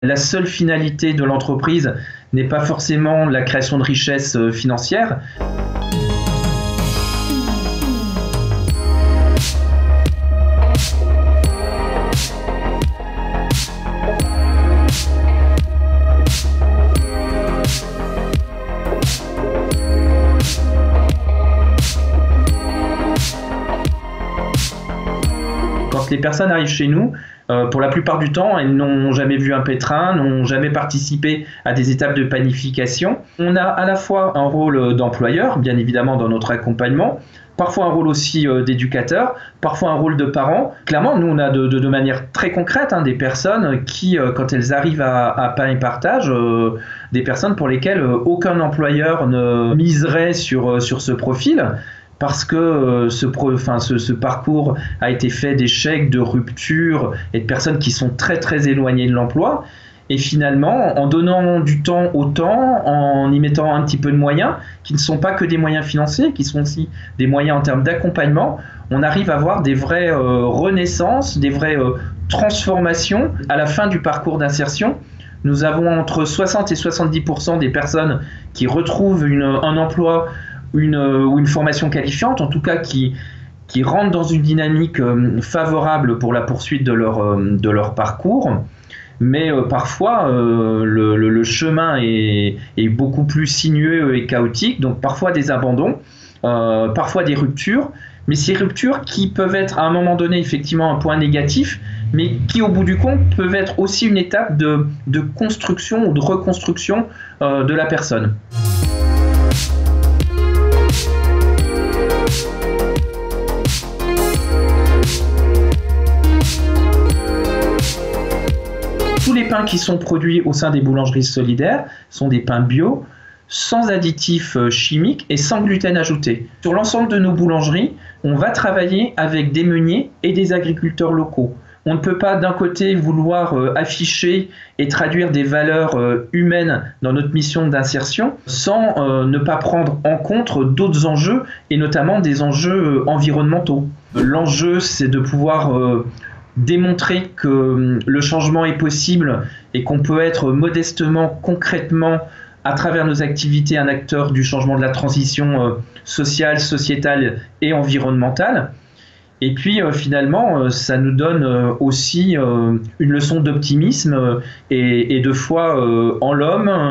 La seule finalité de l'entreprise n'est pas forcément la création de richesses financières. Quand les personnes arrivent chez nous, pour la plupart du temps, elles n'ont jamais vu un pétrin, n'ont jamais participé à des étapes de planification. On a à la fois un rôle d'employeur, bien évidemment dans notre accompagnement, parfois un rôle aussi d'éducateur, parfois un rôle de parent. Clairement, nous, on a de manière très concrète des personnes qui, quand elles arrivent à Pain et Partage, des personnes pour lesquelles aucun employeur ne miserait sur ce profil, parce que ce parcours a été fait d'échecs, de ruptures et de personnes qui sont très très éloignées de l'emploi. Et finalement, en donnant du temps au temps, en y mettant un petit peu de moyens, qui ne sont pas que des moyens financiers, qui sont aussi des moyens en termes d'accompagnement, on arrive à avoir des vraies renaissances, des vraies transformations à la fin du parcours d'insertion. Nous avons entre 60 et 70% des personnes qui retrouvent un emploi ou une formation qualifiante, en tout cas qui rentrent dans une dynamique favorable pour la poursuite de leur parcours. Mais parfois, le chemin est beaucoup plus sinueux et chaotique, donc parfois des abandons, parfois des ruptures, mais ces ruptures qui peuvent être à un moment donné effectivement un point négatif, mais qui au bout du compte peuvent être aussi une étape de construction ou de reconstruction de la personne. Tous les pains qui sont produits au sein des boulangeries solidaires sont des pains bio, sans additifs chimiques et sans gluten ajouté. Sur l'ensemble de nos boulangeries, on va travailler avec des meuniers et des agriculteurs locaux. On ne peut pas d'un côté vouloir afficher et traduire des valeurs humaines dans notre mission d'insertion sans ne pas prendre en compte d'autres enjeux et notamment des enjeux environnementaux. L'enjeu, c'est de pouvoir démontrer que le changement est possible et qu'on peut être modestement, concrètement, à travers nos activités, un acteur du changement de la transition sociale, sociétale et environnementale. Et puis finalement, ça nous donne aussi une leçon d'optimisme et de foi en l'homme.